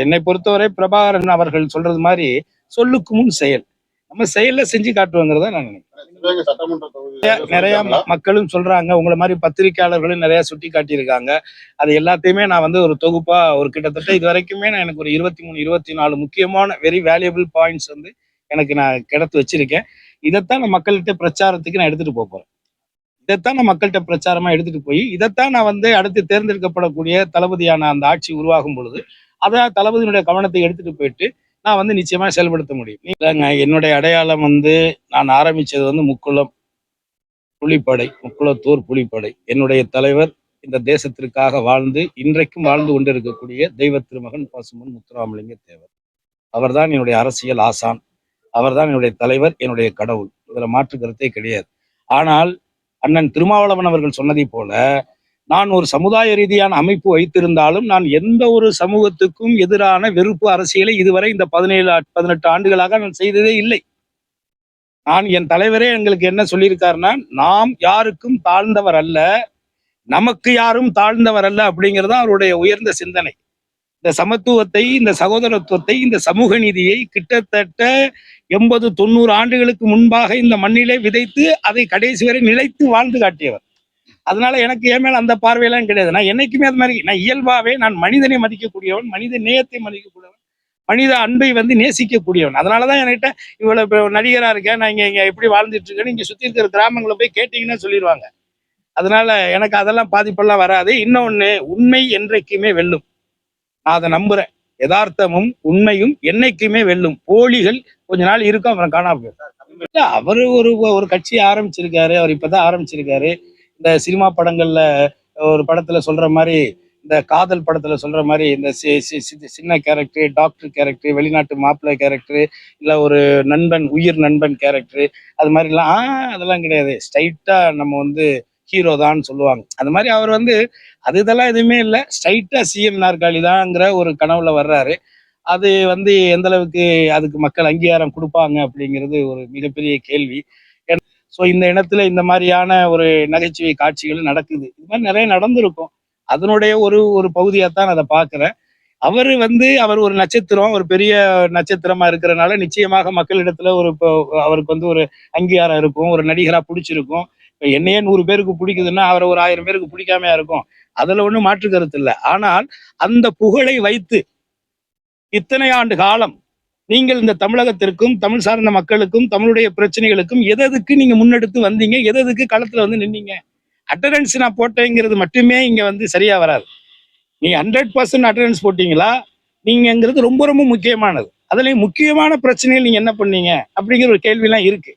என்னை பொறுத்தவரை பிரபாகரன் அவர்கள் சொல்றது மாதிரி சொல்லுக்கு முன் செயல், நம்ம செயல்ல செஞ்சு காட்டுவோங்கிறத நான் நினைக்கிறேன். நிறைய மக்களும் சொல்றாங்க, உங்களை மாதிரி பத்திரிகையாளர்களும் நிறைய சுட்டி காட்டியிருக்காங்க. அது எல்லாத்தையுமே நான் வந்து ஒரு தொகுப்பா ஒரு கிட்டத்தட்ட இது வரைக்குமே நான் எனக்கு ஒரு 23 24 முக்கியமான வெரி வேல்யூபிள் பாயிண்ட்ஸ் வந்து எனக்கு நான் கிடத்து வச்சிருக்கேன். இதைத்தான் நான் மக்கள்கிட்ட பிரச்சாரத்துக்கு நான் எடுத்துட்டு போறேன். இதைத்தான் நான் மக்கள்கிட்ட பிரச்சாரமா எடுத்துட்டு போய் இதைத்தான் நான் வந்து அடுத்து தேர்ந்தெடுக்கப்படக்கூடிய தளபதியான அந்த ஆட்சி உருவாகும் பொழுது அதை தளபதியினுடைய கவனத்தை எடுத்துட்டு போயிட்டு நான் வந்து நிச்சயமா செயல்படுத்த முடியும். என்னுடைய அடையாளம் வந்து நான் ஆரம்பிச்சது வந்து முக்குளம் புலிப்படை, முக்குளத்தூர் புலிப்படை. என்னுடைய தலைவர் இந்த தேசத்திற்காக வாழ்ந்து இன்றைக்கும் வாழ்ந்து கொண்டிருக்கக்கூடிய தெய்வ திருமகன் பசுமன் முத்துராமலிங்க தேவர். அவர்தான் என்னுடைய அரசியல் ஆசான், அவர்தான் என்னுடைய தலைவர், என்னுடைய கடவுள். இதுல மாற்று கருத்தே கிடையாது. ஆனால் அண்ணன் திருமாவளவன் அவர்கள் சொன்னதை போல நான் ஒரு சமுதாய ரீதியான அமைப்பு வைத்திருந்தாலும் நான் எந்த ஒரு சமூகத்துக்கும் எதிரான வெறுப்பு அரசியலை இதுவரை இந்த 17-18 ஆண்டுகளாக நான் செய்ததே இல்லை. நான் என் தலைவரே எங்களுக்கு என்ன சொல்லியிருக்காருன்னா, நாம் யாருக்கும் தாழ்ந்தவர் அல்ல, நமக்கு யாரும் தாழ்ந்தவர் அல்ல அப்படிங்கிறது அவருடைய உயர்ந்த சிந்தனை. இந்த சமத்துவத்தை, இந்த சகோதரத்துவத்தை, இந்த சமூக நீதியை கிட்டத்தட்ட 80-90 ஆண்டுகளுக்கு முன்பாக இந்த மண்ணிலே விதைத்து அதை கடைசி வரை நிலைத்து வாழ்ந்து காட்டியவர். அதனால எனக்கு என் மேல அந்த பார்வையெல்லாம் கிடையாது. நான் என்னைக்குமே அது மாதிரி நான் இயல்பாவே நான் மனிதனை மதிக்கக்கூடியவன், மனித நேயத்தை மதிக்கக்கூடியவன், மனித அன்பை வந்து நேசிக்கக்கூடியவன். அதனாலதான் என்கிட்ட இவ்வளவு நடிகரா இருக்கேன், நான் இங்க எப்படி வாழ்ந்துட்டு இருக்கேன்னு இங்க சுத்தி இருக்கிற கிராமங்களை போய் கேட்டீங்கன்னா சொல்லிடுவாங்க. அதனால எனக்கு அதெல்லாம் பாதிப்பெல்லாம் வராது. இன்னொன்னு, உண்மை என்றைக்குமே வெல்லும். நான் அதை நம்புறேன். யதார்த்தமும் உண்மையும் என்னைக்குமே வெல்லும். போலிகள் கொஞ்ச நாள் இருக்கும், அப்புறம் காணாம போயிடும். அவரு ஒரு கட்சி ஆரம்பிச்சிருக்காரு, அவர் இப்பதான் ஆரம்பிச்சிருக்காரு. இந்த சினிமா படங்கள்ல ஒரு படத்துல சொல்ற மாதிரி, இந்த காதல் படத்துல சொல்ற மாதிரி, இந்த சின்ன கேரக்டர், டாக்டர் கேரக்டர், வெளிநாட்டு மாப்பிள்ளை கேரக்டர், இல்ல ஒரு நண்பன், உயிர் நண்பன் கேரக்டர், அது மாதிரிலாம் அதெல்லாம் கிடையாது. ஸ்ட்ரைட்டா நம்ம வந்து ஹீரோ தான் சொல்லுவாங்க. அது மாதிரி அவர் வந்து அது இதெல்லாம் எதுவுமே இல்லை, ஸ்ட்ரைட்டா சிஎம் நாற்காலி தான்ங்கிற ஒரு கனவுல வர்றாரு. அது வந்து எந்த அளவுக்கு அதுக்கு மக்கள் அங்கீகாரம் கொடுப்பாங்க அப்படிங்கிறது ஒரு மிகப்பெரிய கேள்வி. ஸோ இந்த இடத்துல இந்த மாதிரியான ஒரு நகைச்சுவை காட்சிகள் நடக்குது. இது மாதிரி நிறைய நடந்திருக்கும். அதனுடைய ஒரு பகுதியாத்தான் அதை பார்க்குறேன். அவர் ஒரு நட்சத்திரம், ஒரு பெரிய நட்சத்திரமா இருக்கிறனால நிச்சயமாக மக்களிடத்துல அவருக்கு வந்து ஒரு அங்கீகாரம் இருக்கும், ஒரு நடிகரா பிடிச்சிருக்கும். இப்ப என்னையே 100 பேருக்கு பிடிக்குதுன்னா அவரை ஒரு 1000 பேருக்கு பிடிக்காமையா இருக்கும். அதுல ஒன்றும் மாற்று கருத்து இல்லை. ஆனால் அந்த புகழை வைத்து இத்தனை ஆண்டு காலம் நீங்கள் இந்த தமிழகத்திற்கும் தமிழ் சார்ந்த மக்களுக்கும் தமிழுடைய பிரச்சனைகளுக்கும் எதற்கு நீங்க முன்னெடுத்து வந்தீங்க, எதற்கு களத்துல வந்து நின்னீங்க? அட்டண்டன்ஸ் நான் போட்டேங்கிறது மட்டுமே இங்க வந்து சரியா வராது. நீங்க 100% அட்டண்டன்ஸ் போட்டீங்களா நீங்கிறது ரொம்ப ரொம்ப முக்கியமானது. அதுலயும் முக்கியமான பிரச்சனைகள் நீங்க என்ன பண்ணீங்க அப்படிங்கிற ஒரு கேள்வியெல்லாம் இருக்கு.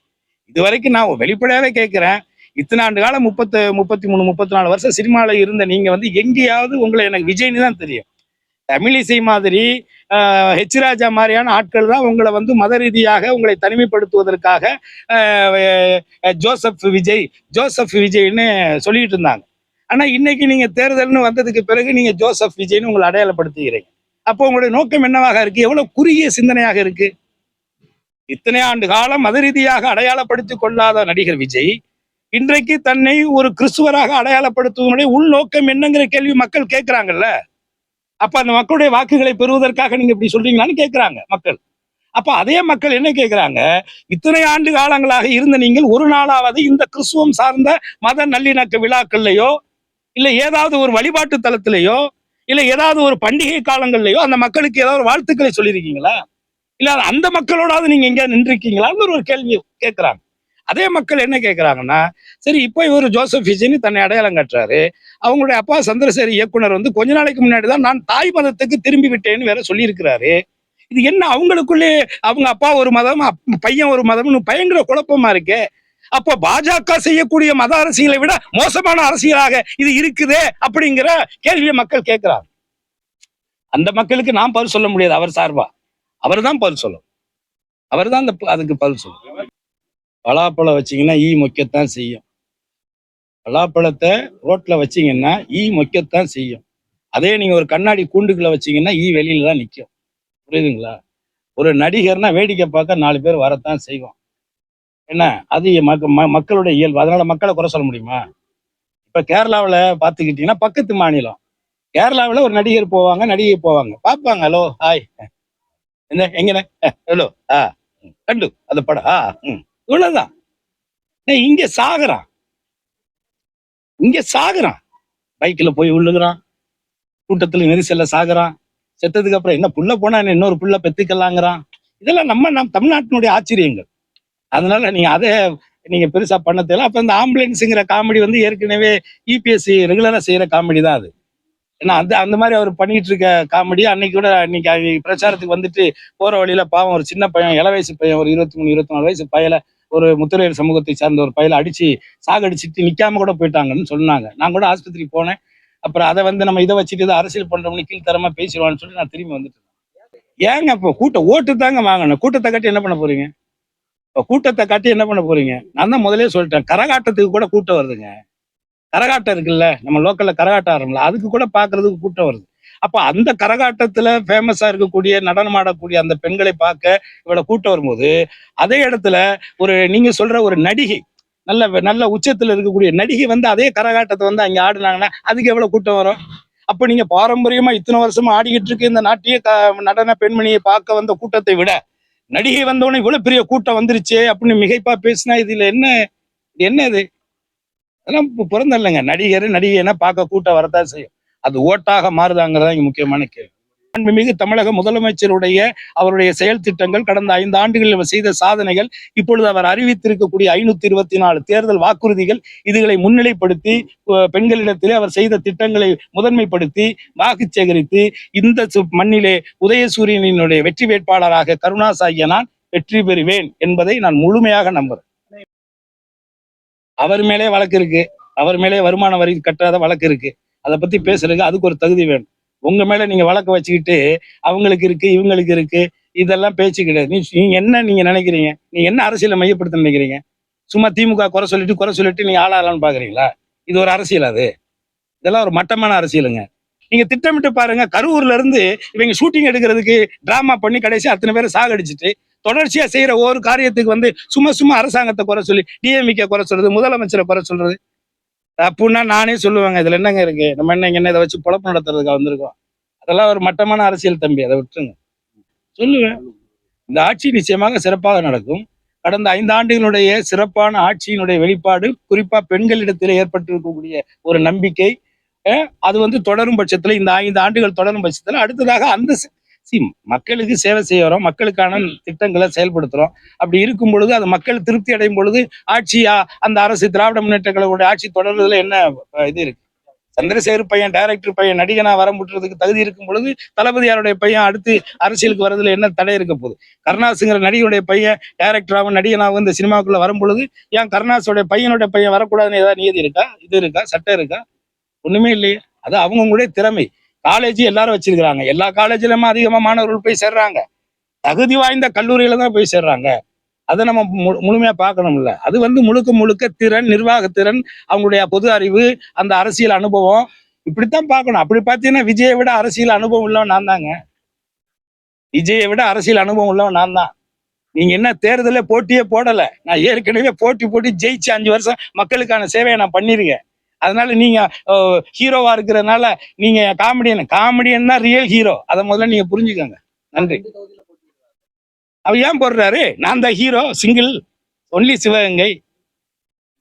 இது வரைக்கும் நான் வெளிப்படையாவே கேட்கிறேன், இத்தனை ஆண்டு காலம் 33 34 வருஷம் சினிமாவில் இருந்த நீங்க வந்து எங்கேயாவது உங்களை எனக்கு விஜய்னு தான் தெரியும். தமிழிசை மாதிரி ஹெச் ராஜா மாதிரியான ஆட்கள் தான் உங்களை வந்து மத ரீதியாக உங்களை தனிமைப்படுத்துவதற்காக ஜோசப் விஜய்னு சொல்லிட்டு இருந்தாங்க. ஆனா இன்னைக்கு நீங்க தேர்தல்னு வந்ததுக்கு பிறகு நீங்க ஜோசப் விஜய்னு உங்களை அடையாளப்படுத்துகிறீங்க. அப்போ உங்களுடைய நோக்கம் என்னவாக இருக்கு? எவ்வளவு குறுகிய சிந்தனையாக இருக்கு. இத்தனை ஆண்டு காலம் மத ரீதியாக அடையாளப்படுத்திக் கொள்ளாத நடிகர் விஜய் இன்றைக்கு தன்னை ஒரு கிறிஸ்துவராக அடையாளப்படுத்துவதனுடைய உள்நோக்கம் என்னங்கிற கேள்வி மக்கள் கேட்கிறாங்கல்ல. அப்ப அந்த மக்களுடைய வாக்குகளை பெறுவதற்காக நீங்க இப்படி சொல்றீங்களான்னு கேட்கிறாங்க மக்கள். அப்ப அதே மக்கள் என்ன கேட்கிறாங்க, இத்தனை ஆண்டு காலங்களாக இருந்த நீங்கள் ஒரு நாளாவது இந்த கிறிஸ்துவம் சார்ந்த மத நல்லிணக்க விழாக்கள்லையோ இல்ல ஏதாவது ஒரு வழிபாட்டு தலத்திலேயோ இல்ல ஏதாவது ஒரு பண்டிகை காலங்கள்லயோ அந்த மக்களுக்கு ஏதாவது வாழ்த்துக்களை சொல்லியிருக்கீங்களா? இல்ல அந்த மக்களோடாவது நீங்க எங்கேயாவது நின்றுருக்கீங்களான்னு ஒரு கேள்வி கேட்கிறாங்க. அதே மக்கள் என்ன கேட்கிறாங்கன்னா, சரி இப்போ இவர் ஜோசப் விஜய்னு தன்னை அடையாளம் காட்டுறாரு, அவங்களுடைய அப்பா சந்திரசேகர் இயக்குனர் வந்து கொஞ்ச நாளைக்கு முன்னாடிதான் நான் தாய் மதத்துக்கு திரும்பி விட்டேன்னு வேற சொல்லியிருக்கிறாரு. இது என்ன அவங்களுக்குள்ளே அவங்க அப்பா ஒரு மதம் பையன் ஒரு மதம்னு பயங்கர குழப்பமா இருக்கு. அப்போ பாஜக செய்யக்கூடிய மத அரசியலை விட மோசமான அரசியலாக இது இருக்குதே அப்படிங்கிற கேள்வியை மக்கள் கேட்கிறார். அந்த மக்களுக்கு நான் பதில் சொல்ல முடியாது. அவர் சார்பா அவர் தான் பதில் சொல்லணும். அவர் தான் அதுக்கு பதில் சொல்லணும். பலாப்பழம் வச்சீங்கன்னா ஈ மொக்கத்தான் செய்யும். பலாப்பழத்தை ரோட்ல வச்சீங்கன்னா ஈ மொக்கத்தான் செய்யும். அதே நீங்க ஒரு கண்ணாடி கூண்டுக்குள்ள வச்சீங்கன்னா ஈ வெளியில தான் நிற்கும். புரியுதுங்களா? ஒரு நடிகர்னா வேடிக்கை பார்க்க 4 பேர் வரத்தான் செய்வோம். என்ன அது மக்களுடைய இயல்பு. அதனால மக்களை குறை சொல்ல முடியுமா? இப்ப கேரளாவில் பார்த்துக்கிட்டீங்கன்னா பக்கத்து மாநிலம் கேரளாவில் ஒரு நடிகர் போவாங்க, நடிகை போவாங்க, பார்ப்பாங்க, ஹலோ ஹாய் என்ன எங்கண்ணே ஹலோ கண்டு அந்த படம் இவ்வளவுதான். இங்க சாகுறான், இங்க சாகுறான், பைக்ல போய் விழுகுறான், கூட்டத்துல நெரிசல்ல சாகுறான், செத்ததுக்கு அப்புறம் என்ன புள்ள போனா என்ன இன்னொரு புள்ள பெத்துக்கலாங்கிறான். இதெல்லாம் நம்ம தமிழ்நாட்டினுடைய ஆச்சரியங்கள். அதனால நீங்க அதை நீங்க பெருசா பண்ண தேவை. அப்ப இந்த ஆம்புலன்ஸுங்கிற காமெடி வந்து ஏற்கனவே இபிஎஸ்சி ரெகுலரா செய்யற காமெடி தான் அது. ஏன்னா அந்த மாதிரி அவர் பண்ணிட்டு இருக்க காமெடி அன்னைக்கு கூட இன்னைக்கு பிரச்சாரத்துக்கு வந்துட்டு போற வழியில பாவம் ஒரு சின்ன பையன், இள வயசு பையன், ஒரு 23 24 வயசு பயல, ஒரு முத்திரையர் சமூகத்தை சார்ந்த ஒரு பயல அடிச்சு சாகடிச்சிட்டு நிக்காம கூட போயிட்டாங்கன்னு சொன்னாங்க. நான் கூட ஆஸ்பத்திரிக்கு போனேன். அப்புறம் அதை வந்து நம்ம இதை வச்சுட்டு இதை அரசியல் பண்றோம்னு கீழ்த்தரமா பேசிடுவான்னு சொல்லி நான் திரும்பி வந்துட்டேன். ஏங்க இப்போ ஓட்டு தாங்க வாங்கணும், கூட்டத்தை கட்டி என்ன பண்ண போறீங்க? இப்போ கூட்டத்தை காட்டி என்ன பண்ண போறீங்க? நான் தான் முதலே சொல்லிட்டேன், கரகாட்டத்துக்கு கூட கூட்டம் வருதுங்க. கரகாட்டம் இருக்குல்ல, நம்ம லோக்கல்ல கரகாட்டம் ஆடுறோம்ல, அதுக்கு கூட பாக்குறதுக்கு கூட்டம் வருது. அப்ப அந்த கரகாட்டத்துல ஃபேமஸா இருக்கக்கூடிய நடனம் ஆடக்கூடிய அந்த பெண்களை பார்க்க இவ்வளவு கூட்டம் வரும்போது, அதே இடத்துல ஒரு நீங்க சொல்ற ஒரு நடிகை, நல்ல உச்சத்துல இருக்கக்கூடிய நடிகை வந்து அதே கரகாட்டத்தை வந்து அங்க ஆடுனாங்கன்னா அதுக்கு எவ்வளவு கூட்டம் வரும்? அப்ப நீங்க பாரம்பரியமா இத்தனை வருஷமா ஆடிக்கிட்டு இருக்கு இந்த நாட்டிய நடன பெண்மணியை பார்க்க வந்த கூட்டத்தை விட நடிகை வந்தவொடனே இவ்வளவு பெரிய கூட்டம் வந்துருச்சு அப்படின்னு மிகைப்பா பேசினா இதுல என்ன இது? அதெல்லாம் பிறந்தல்லங்க. நடிகைன்னா பார்க்க கூட்டம் வரத்தான் செய்யும். அது ஓட்டாக மாறுதாங்கிறதா இங்க முக்கியமான கேள்வி. மாண்புமிகு தமிழக முதலமைச்சருடைய அவருடைய செயல் திட்டங்கள், கடந்த 5 ஆண்டுகளில் அவர் செய்த சாதனைகள், இப்பொழுது அவர் அறிவித்திருக்கக்கூடிய 524 தேர்தல் வாக்குறுதிகள், இதுகளை முன்னிலைப்படுத்தி பெண்களிடத்திலே அவர் செய்த திட்டங்களை முதன்மைப்படுத்தி வாக்கு சேகரித்து இந்த மண்ணிலே உதயசூரியனினுடைய வெற்றி வேட்பாளராக கருணாஸ் ஆகிய நான் வெற்றி பெறுவேன் என்பதை நான் முழுமையாக நம்புறேன். அவர் மேலே வழக்கு இருக்கு, அவர் மேலே வருமான வரி கட்டாத வழக்கு இருக்கு. அதை பத்தி பேசுறதுக்கு அதுக்கு ஒரு தகுதி வேணும். உங்க மேல நீங்க வழக்கு வச்சுக்கிட்டு அவங்களுக்கு இருக்கு இவங்களுக்கு இருக்கு இதெல்லாம் பேச்சு கிடையாது. நீங்க என்ன நினைக்கிறீங்க? நீங்க என்ன அரசியலை மையப்படுத்த நினைக்கிறீங்க? சும்மா திமுக குறை சொல்லிட்டு நீங்க ஆளாளான்னு பாக்குறீங்களா? இது ஒரு அரசியல்? அது இதெல்லாம் ஒரு மட்டமான அரசியலுங்க. நீங்க திட்டமிட்டு பாருங்க, கரூர்ல இருந்து இவங்க ஷூட்டிங் எடுக்கிறதுக்கு டிராமா பண்ணி கடைசி அத்தனை பேரை சாகடிச்சுட்டு தொடர்ச்சியா செய்யற ஒரு காரியத்துக்கு வந்து சும்மா அரசாங்கத்தை குறை சொல்லி டிஎம்கே குறை சொல்றது, முதலமைச்சரை குறை சொல்றது தப்புன்னா நானே சொல்லுவாங்க. இதுல என்னங்க இருக்கு? நம்ம என்ன இதை வச்சு பொழப்பு நடத்துறதுக்காக வந்திருக்கோம்? அதெல்லாம் ஒரு மட்டமான அரசியல் தம்பி, அதை விட்டுருங்க. சொல்லுவேன், இந்த ஆட்சி நிச்சயமாக சிறப்பாக நடக்கும். கடந்த 5 ஆண்டுகளுடைய சிறப்பான ஆட்சியினுடைய வெளிப்பாடு, குறிப்பா பெண்களிடத்தில் ஏற்பட்டிருக்கக்கூடிய ஒரு நம்பிக்கை, அது வந்து தொடரும் பட்சத்துல, இந்த 5 ஆண்டுகள் தொடரும் பட்சத்துல அடுத்ததாக அந்த மக்களுக்கு சேவை செய்யறோம், மக்களுக்கான திட்டங்களை செயல்படுத்துறோம். அப்படி இருக்கும் பொழுது அது மக்கள் திருப்தி அடையும் பொழுது ஆட்சியா அந்த அரசு திராவிட முன்னேற்ற கழகங்களுடைய ஆட்சி தொடர்றதுல என்ன இது இருக்கு? சந்திரசேகர் பையன் டைரக்டர் பையன் நடிகனா வரம்புட்டுறதுக்கு தகுதி இருக்கும் பொழுது தளபதியாருடைய பையன் அடுத்து அரசியலுக்கு வர்றதுல என்ன தடை இருக்க போகுது? கருணாசுங்கிற நடிகனுடைய பையன் டைரக்டராகவும் நடிகனாகவும் இந்த சினிமாக்குள்ள வரும் பொழுது ஏன் கருணாசுடைய பையனுடைய பையன் வரக்கூடாதுன்னு ஏதாவது நியதி இருக்கா? இது இருக்கா? சட்டம் இருக்கா? ஒண்ணுமே இல்லையே. அது அவங்களுடைய திறமை. காலேஜ் எல்லாரும் வச்சிருக்கிறாங்க, எல்லா காலேஜ்லயுமே அதிகமா மாணவர்கள் போய் சேர்றாங்க, தகுதி வாய்ந்த கல்லூரியில தான் போய் சேர்றாங்க. அதை நம்ம முழுமையா பார்க்கணும்ல. அது வந்து முழுக்க திறன், நிர்வாக திறன், அவங்களுடைய பொது அறிவு, அந்த அரசியல் அனுபவம், இப்படித்தான் பார்க்கணும். அப்படி பார்த்தீங்கன்னா விஜயை விட அரசியல் அனுபவம் உள்ளவன் நான் தாங்க. விஜயை விட அரசியல் அனுபவம் உள்ளவன் நான் தான். நீங்க என்ன தேர்தல போட்டியே போடல, நான் ஏற்கனவே போட்டி ஜெயிச்சு 5 வருஷம் மக்களுக்கான சேவையை நான் பண்ணிருக்கேன். அதனால நீங்க ஹீரோவா இருக்கிறதுனால நீங்க காமெடியன் தான் ரியல் ஹீரோ. அதை முதல்ல நீங்க புரிஞ்சுக்கோங்க. நன்றி. அவர் ஏன் போடுறாரு? நான் தான் ஹீரோ, சிங்கிள், ஒன்லி சிவகங்கை.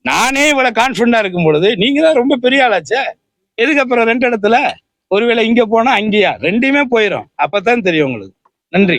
நானே இவ்வளவு கான்பிடண்டா இருக்கும் பொழுது நீங்க தான் ரொம்ப பெரிய ஆளாச்சே. எதுக்கு அப்புறம் 2 இடத்துல? ஒருவேளை இங்க போனா அங்கேயா? 2மே போயிடும். அப்பதான் தெரியும் உங்களுக்கு. நன்றி.